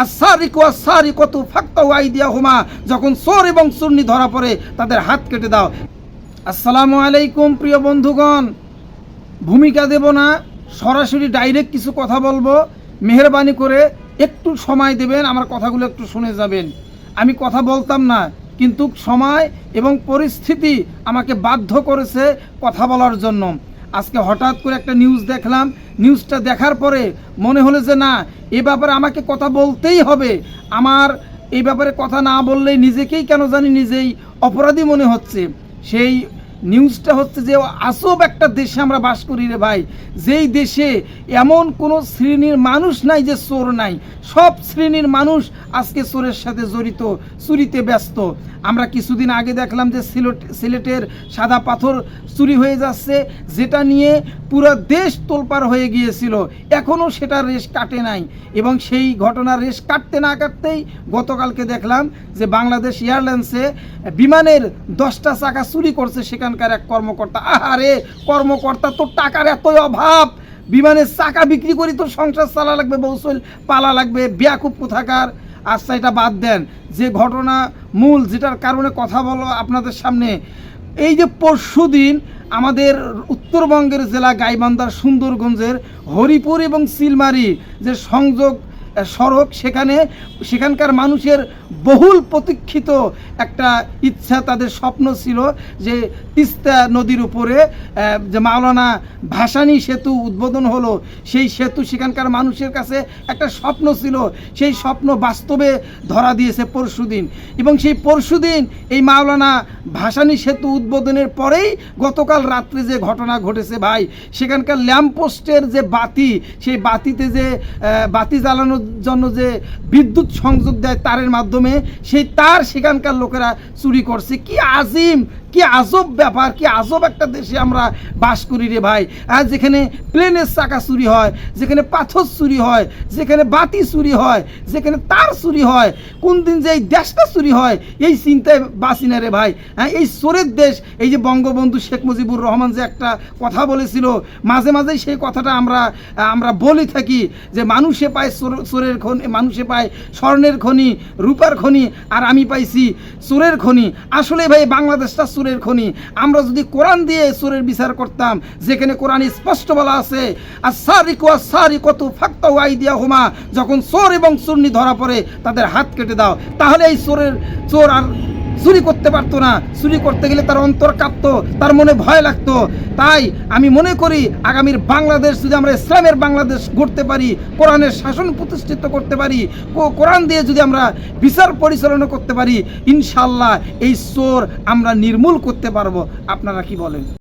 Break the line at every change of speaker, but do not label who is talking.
আস-সারিকু ওয়াস-সারিকাতু ফাকতাউ আইদিয়াহুমা, যখন চোর এবং চোরনি ধরা পড়ে তাদের হাত কেটে দাও। আসসালামু আলাইকুম প্রিয় বন্ধুগণ, ভূমিকা দেব না, সরাসরি ডাইরেক্ট কিছু কথা বলবো। মেহেরবানি করে একটু সময় দেবেন, আমার কথাগুলো একটু শুনে যাবেন। আমি কথা বলতাম না, কিন্তু সময় এবং পরিস্থিতি আমাকে বাধ্য করেছে কথা বলার জন্য। আজকে হঠাৎ করে একটা নিউজ দেখলাম, নিউজটা দেখার পরে মনে হলো যে না, এ ব্যাপারে আমাকে কথা বলতেই হবে। আমার এই ব্যাপারে কথা না বললেই নিজেকেই কেন জানি নিজেই অপরাধী মনে হচ্ছে। সেই নিউজটা হচ্ছে যে আজব একটা দেশে আমরা বাস করি রে ভাই, যেই দেশে এমন কোনো শ্রেণীর মানুষ নাই যে চোর নাই। সব শ্রেণীর মানুষ আজকে চোরের সাথে জড়িত, চুরিতে ব্যস্ত। আমরা কিছুদিন আগে দেখলাম যে সিলেটের সাদা পাথর চুরি হয়ে যাচ্ছে, যেটা নিয়ে পুরো দেশ তোলপাড় হয়ে গিয়েছিল, এখনও সেটা রেশ কাটে নাই। এবং সেই ঘটনার রেশ কাটতে না কাটতেই গতকালকে দেখলাম যে বাংলাদেশ এয়ারলাইন্সে বিমানের 10টা চাকা চুরি করছে সেখানকার এক কর্মকর্তা। আহারে কর্মকর্তা, তোর টাকার এতই অভাব, বিমানের চাকা বিক্রি করি তোর সংসার চালা লাগবে, বৌসল পালা লাগবে, বেয়াকুব কোথাকার। আচ্ছা, এটা বাদ দেন, যে ঘটনা মূল যেটার কারণে কথা বলো আপনাদের সামনে, এই যে পরশুদিন আমাদের উত্তরবঙ্গের জেলা গাইবান্ধার সুন্দরগঞ্জের হরিপুর এবং সিলমারি যে সংযোগ সড়ক, সেখানকার মানুষের বহুল প্রতীক্ষিত একটা ইচ্ছা, তাদের স্বপ্ন ছিল যে তিস্তা নদীর উপরে যে মাওলানা ভাসানী সেতু উদ্বোধন হলো, সেই সেতু সেখানকার মানুষের কাছে একটা স্বপ্ন ছিল। সেই স্বপ্ন বাস্তবে ধরা দিয়েছে পরশুদিন। এবং সেই পরশুদিন এই মাওলানা ভাসানী সেতু উদ্বোধনের পরেই গতকাল রাত্রে যে ঘটনা ঘটেছে ভাই, সেখানকার ল্যাম্পপোস্টের যে বাতি, সেই বাতিতে যে বাতি জ্বালানোর জন্য যে বিদ্যুৎ সংযোগ দেয় তারের মাধ্যমে, সেই তার সেখানকার লোকেরা চুরি করছে। কি আজিম, কি আজব ব্যাপার, কি আজব একটা দেশে আমরা বাস করি রে ভাই। আর যেখানে প্লেনের চাকা চুরি হয়, যেখানে পাথর চুরি হয়, যেখানে বাতি চুরি হয়, যেখানে তার চুরি হয়, কোন দিন যে এই দেশটা চুরি হয় এই চিন্তায় বাঁচি না রে ভাই। হ্যাঁ, এই চোরের দেশ। এই যে বঙ্গবন্ধু শেখ মুজিবুর রহমান যে একটা কথা বলেছিল, মাঝে মাঝেই সেই কথাটা আমরা বলে থাকি যে মানুষে পায় চোরের খনি, মানুষে পায় স্বর্ণের খনি, রূপার খনি, আর আমি পাইছি চোরের খনি। আসলে ভাই বাংলাদেশটা চোরের খনি। আমরা যদি কোরআন দিয়ে চোরের বিচার করতাম, যেখানে কোরআনে স্পষ্ট বলা আছে আস-সারিকু ওয়াস-সারিকাতু ফাকতাউ আইদিয়াহুমা, যখন চোর এবং চোরনি ধরা পড়ে তাদের হাত কেটে দাও, তাহলে এই চোর আর চুরি করতে পারতো না। চুরি করতে গেলে তার অন্তর কাঁপতো, তার মনে ভয় লাগতো। তাই আমি মনে করি আগামীর বাংলাদেশ যদি আমরা ইসলামের বাংলাদেশ গড়তে পারি, কোরআনের শাসন প্রতিষ্ঠিত করতে পারি, কোরআন দিয়ে যদি আমরা বিচার পরিচালনা করতে পারি, ইনশাআল্লাহ এই চোর আমরা নির্মূল করতে পারবো। আপনারা কি বলেন?